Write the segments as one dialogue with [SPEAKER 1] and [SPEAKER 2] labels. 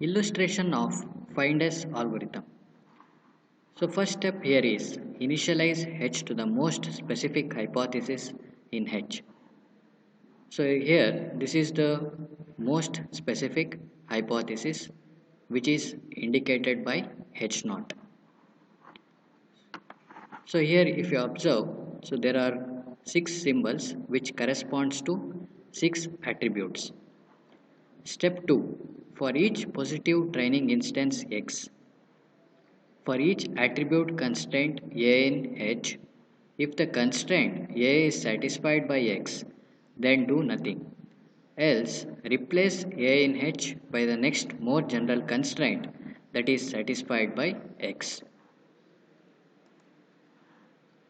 [SPEAKER 1] Illustration of Finder's algorithm. So first step here is initialize H to the most specific hypothesis in H. So here this is the most specific hypothesis which is indicated by H naught. So here if you observe, so there are 6 symbols which corresponds to 6 attributes. Step 2. For each positive training instance X, for each attribute constraint A in H, if the constraint A is satisfied by X, then do nothing. Else, replace A in H by the next more general constraint that is satisfied by X.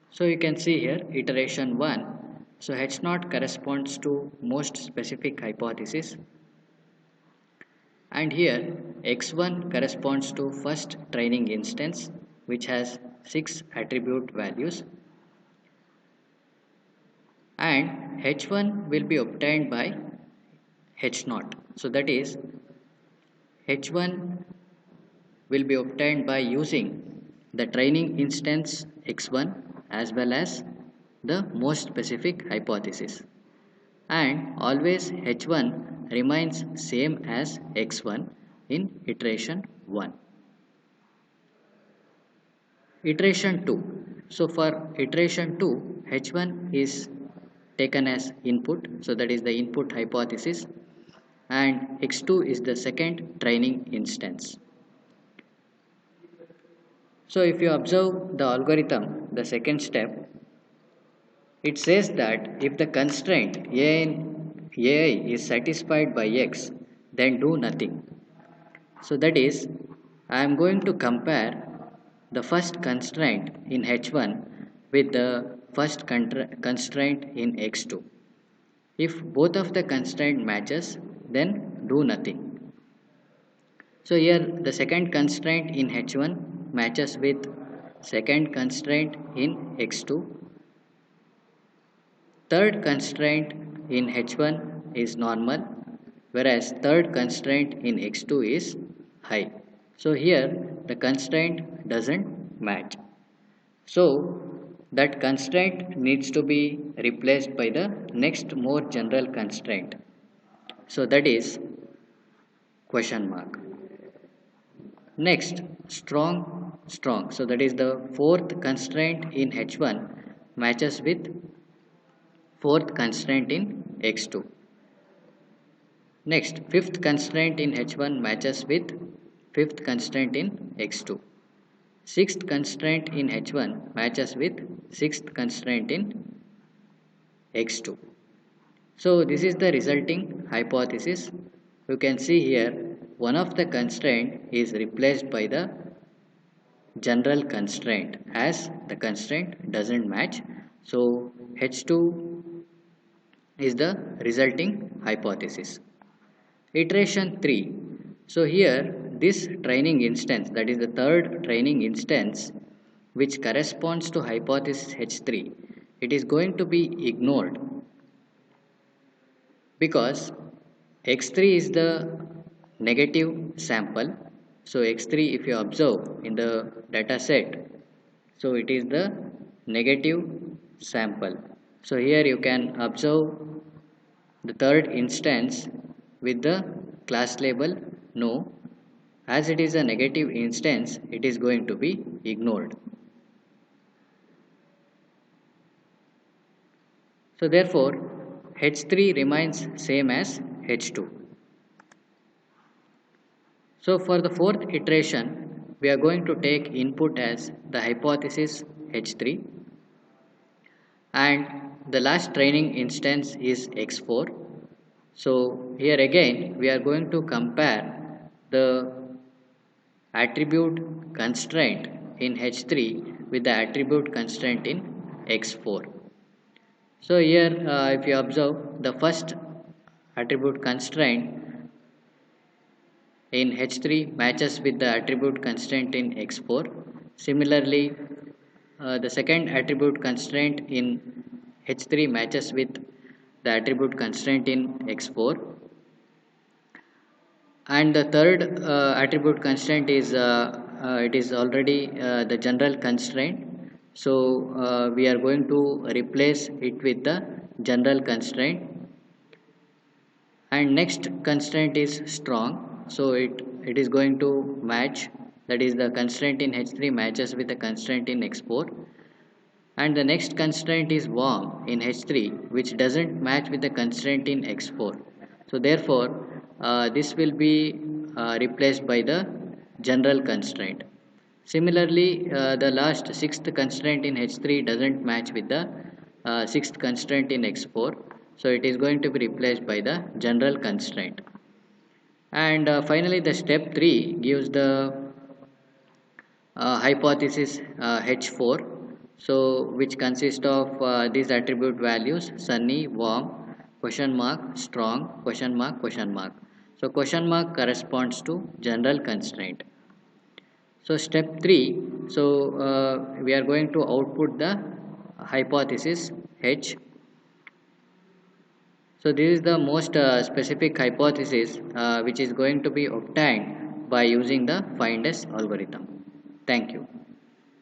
[SPEAKER 1] So you can see here iteration 1. So H naught corresponds to most specific hypothesis, and here x1 corresponds to first training instance which has 6 attribute values, and h1 will be obtained by h0. So that is h1 will be obtained by using the training instance x1 as well as the most specific hypothesis, and always h1 remains same as x1 in iteration 1. Iteration 2. So for iteration 2, h1 is taken as input, so that is the input hypothesis, and x2 is the second training instance. So if you observe the algorithm, the second step, it says that if the constraint a in ai is satisfied by x, then do nothing. So that is, I am going to compare the first constraint in h1 with the first constraint in x2. If both of the constraint matches, then do nothing. So here the second constraint in h1 matches with second constraint in x2. Third constraint in h1 is normal, whereas third constraint in x2 is high. So here the constraint doesn't match. So that constraint needs to be replaced by the next more general constraint. So that is question mark. Next, strong. So that is the fourth constraint in h1 matches with fourth constraint in x2. Next, fifth constraint in h1 matches with fifth constraint in x2. Sixth constraint in h1 matches with sixth constraint in x2. So this is the resulting hypothesis. You can see here one of the constraint is replaced by the general constraint as the constraint doesn't match. So h2 is the resulting hypothesis. Iteration 3. So here this training instance, that is the third training instance which corresponds to hypothesis h3, it is going to be ignored because x3 is the negative sample. So x3 if you observe in the data set, so it is the negative sample. So here you can observe the third instance with the class label no. As it is a negative instance, it is going to be ignored. So therefore h3 remains same as h2. So for the fourth iteration, we are going to take input as the hypothesis h3, and the last training instance is x4. So here again we are going to compare the attribute constraint in h3 with the attribute constraint in x4. So here if you observe, the first attribute constraint in h3 matches with the attribute constraint in x4. Similarly, the second attribute constraint in h3 matches with the attribute constraint in x4. And the third attribute constraint is it is already the general constraint. So we are going to replace it with the general constraint. And next constraint is strong, so it is going to match, that is the constraint in H3 matches with the constraint in X4. And the next constraint is warm in H3, which doesn't match with the constraint in X4. So therefore this will be replaced by the general constraint. Similarly, the last sixth constraint in H3 doesn't match with the sixth constraint in X4, so it is going to be replaced by the general constraint. And finally, the step 3 gives the hypothesis H4, so which consists of these attribute values: sunny, warm, question mark, strong, question mark, question mark. So question mark corresponds to general constraint. So step 3, so we are going to output the hypothesis H. So this is the most specific hypothesis which is going to be obtained by using the FindS algorithm. Thank you.